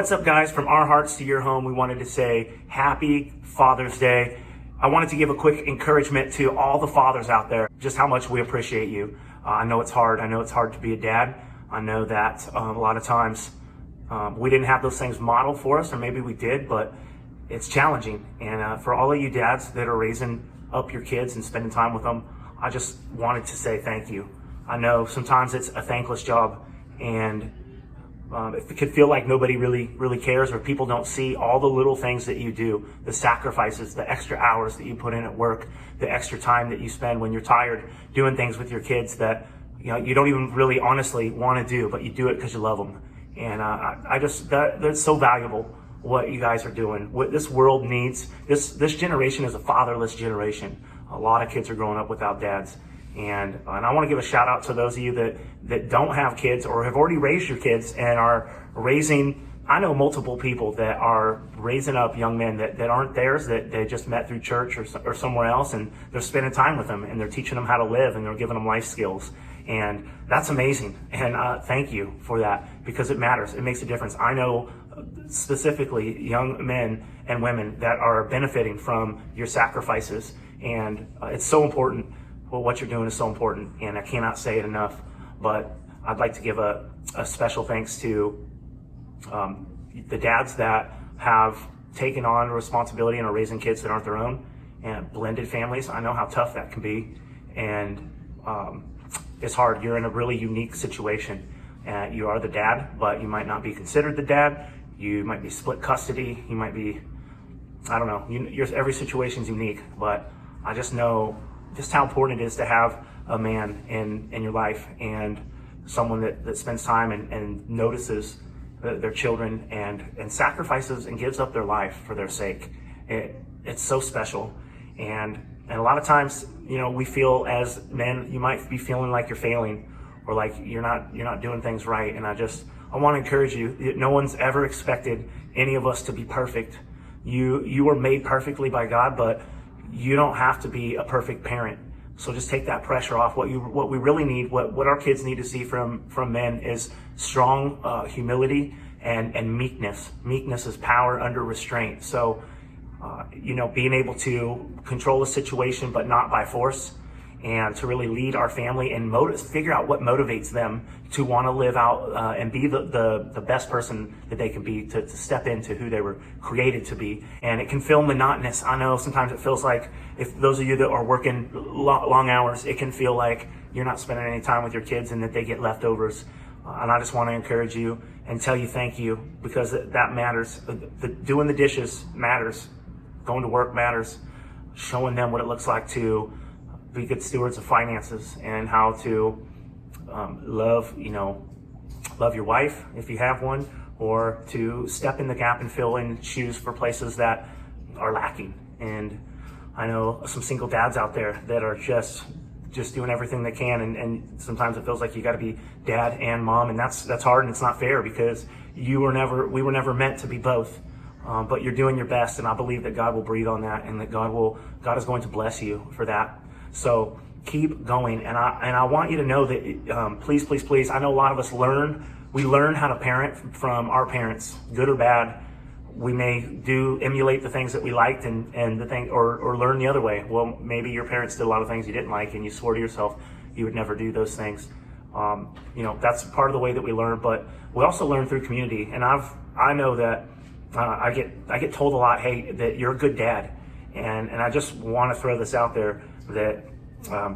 What's up, guys? From our hearts to your home, we wanted to say happy Father's Day. I wanted to give a quick encouragement to all the fathers out there, just how much we appreciate you. I know it's hard. I know it's hard to be a dad. I know that a lot of times we didn't have those things modeled for us, or maybe we did, but it's challenging. And for all of you dads that are raising up your kids and spending time with them, I just wanted to say thank you. I know sometimes it's a thankless job, and it could feel like nobody really cares, or people don't see all the little things that you do, the sacrifices, the extra hours that you put in at work, the extra time that you spend when you're tired doing things with your kids that you don't even really honestly want to do, but you do it because you love them. And that's so valuable what you guys are doing. What this world needs, this generation is a fatherless generation. A lot of kids are growing up without dads. And I want to give a shout out to those of you that don't have kids or have already raised your kids and are raising. I know multiple people that are raising up young men that aren't theirs, that they just met through church or somewhere else, and they're spending time with them and they're teaching them how to live and they're giving them life skills. And that's amazing. And thank you for that, because it matters. It makes a difference. I know specifically young men and women that are benefiting from your sacrifices, and it's so important. Well, what you're doing is so important, and I cannot say it enough. But I'd like to give a special thanks to the dads that have taken on responsibility and are raising kids that aren't their own, and blended families. I know how tough that can be, and it's hard. You're in a really unique situation. You are the dad, but you might not be considered the dad. You might be split custody. You might be, I don't know. Every situation's unique, but I just know just how important it is to have a man in your life, and someone that spends time and notices their children and sacrifices and gives up their life for their sake. It's so special. And a lot of times, we feel as men, you might be feeling like you're failing, or like you're not doing things right. And I want to encourage you. No one's ever expected any of us to be perfect. You were made perfectly by God, but you don't have to be a perfect parent. So just take that pressure off. What we really need, what our kids need to see from men is strong humility and meekness. Meekness is power under restraint. So, being able to control a situation, but not by force, and to really lead our family and figure out what motivates them to want to live out and be the best person that they can be, to step into who they were created to be. And it can feel monotonous. I know sometimes it feels like, if those of you that are working long hours, it can feel like you're not spending any time with your kids and that they get leftovers. And I just want to encourage you and tell you thank you, because that matters. Doing the dishes matters. Going to work matters. Showing them what it looks like to be good stewards of finances, and how to love your wife if you have one, or to step in the gap and fill in shoes for places that are lacking. And I know some single dads out there that are just doing everything they can, and sometimes it feels like you got to be dad and mom, and that's hard, and it's not fair, because we were never meant to be both. But you're doing your best, and I believe that God will breathe on that, and that God is going to bless you for that. So keep going, and I want you to know that please, I know a lot of us learn how to parent from our parents, good or bad. We may emulate the things that we liked and or learn the other way. Well, maybe your parents did a lot of things you didn't like, and you swore to yourself you would never do those things. That's part of the way that we learn, but we also learn through community. And I know that I get told a lot, hey, that you're a good dad, and I just want to throw this out there, that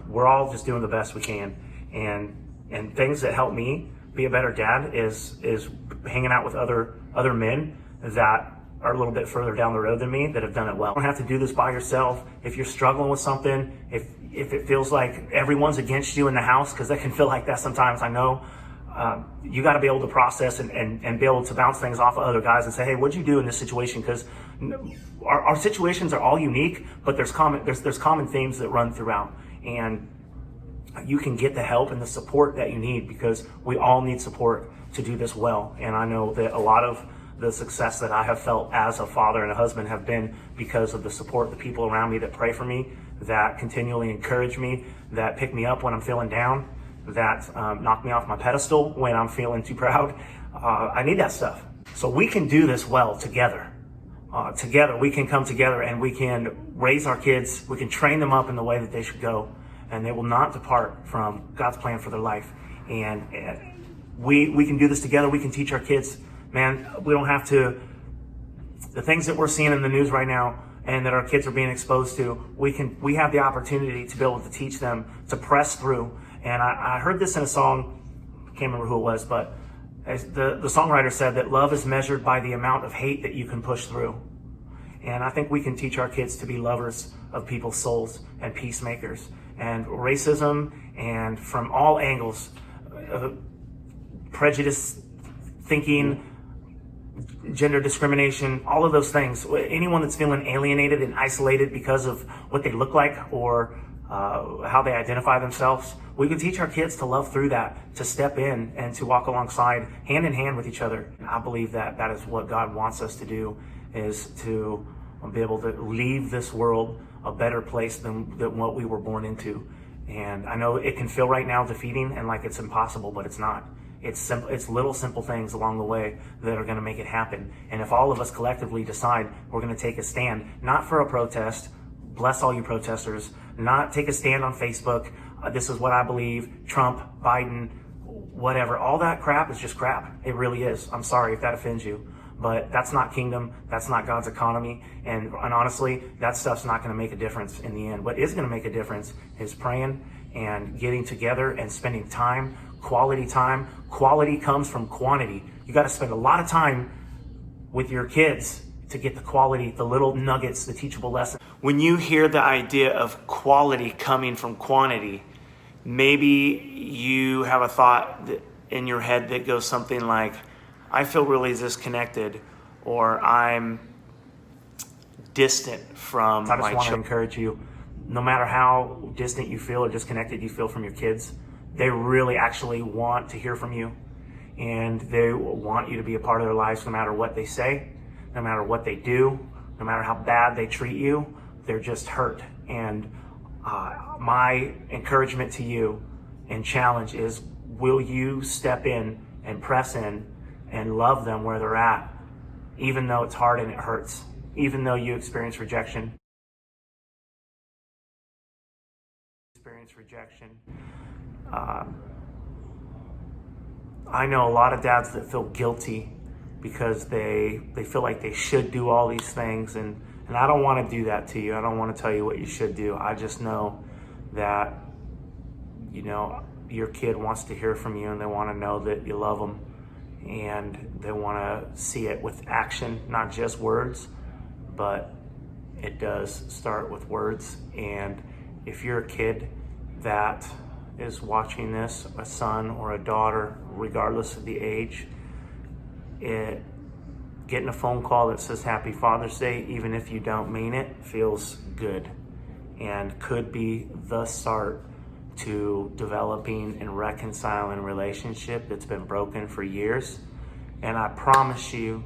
we're all just doing the best we can, and things that help me be a better dad is hanging out with other men that are a little bit further down the road than me, that have done it well. You don't have to do this by yourself. If you're struggling with something, if it feels like everyone's against you in the house, because that can feel like that sometimes, I know, you got to be able to process and be able to bounce things off of other guys and say, hey, what'd you do in this situation? Because our situations are all unique, but there's common themes that run throughout, and you can get the help and the support that you need, because we all need support to do this well. And I know that a lot of the success that I have felt as a father and a husband have been because of the support, the people around me that pray for me, that continually encourage me, that pick me up when I'm feeling down, that knock me off my pedestal when I'm feeling too proud. I need that stuff. So we can do this well together. Together, we can come together and we can raise our kids. We can train them up in the way that they should go, and they will not depart from God's plan for their life. And we can do this together. We can teach our kids, man, we don't have to, the things that we're seeing in the news right now and that our kids are being exposed to, we have the opportunity to be able to teach them to press through. And I heard this in a song, I can't remember who it was, but the songwriter said that love is measured by the amount of hate that you can push through. And I think we can teach our kids to be lovers of people's souls and peacemakers. And racism, and from all angles, prejudice thinking, gender discrimination, all of those things. Anyone that's feeling alienated and isolated because of what they look like or how they identify themselves, we can teach our kids to love through that, to step in and to walk alongside, hand in hand with each other. And I believe that that is what God wants us to do, is to be able to leave this world a better place than what we were born into. And I know it can feel right now defeating and like it's impossible, but it's not. It's simple. It's little simple things along the way that are going to make it happen. And if all of us collectively decide we're going to take a stand, not for a protest, bless all you protesters, not take a stand on Facebook, this is what I believe, Trump, Biden, whatever, all that crap is just crap. It really is. I'm sorry if that offends you, but that's not kingdom. That's not God's economy. And honestly, that stuff's not going to make a difference in the end. What is going to make a difference is praying and getting together and spending time, quality time. Quality comes from quantity. You got to spend a lot of time with your kids to get the quality, the little nuggets, the teachable lessons. When you hear the idea of quality coming from quantity, maybe you have a thought in your head that goes something like, I feel really disconnected, or I'm distant from my children. I just want to encourage you, no matter how distant you feel or disconnected you feel from your kids, they really actually want to hear from you, and they want you to be a part of their lives no matter what they say, no matter what they do, no matter how bad they treat you. They're just hurt. And my encouragement to you and challenge is, will you step in and press in and love them where they're at, even though it's hard and it hurts, even though you experience rejection. I know a lot of dads that feel guilty because they feel like they should do all these things, and I don't want to do that to you. I don't want to tell you what you should do. I just know that, you know, your kid wants to hear from you, and they want to know that you love them, and they want to see it with action, not just words, but it does start with words. And if you're a kid that is watching this, a son or a daughter, regardless of the age, getting a phone call that says Happy Father's Day, even if you don't mean it, feels good and could be the start to developing and reconciling a relationship that's been broken for years. And I promise you,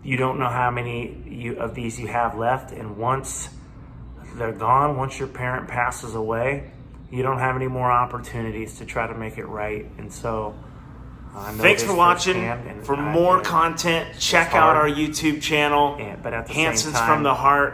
you don't know how many of these you have left, and once they're gone, once your parent passes away, you don't have any more opportunities to try to make it right. And so thanks for watching. For more content, check out our YouTube channel, Hanson's from the Heart.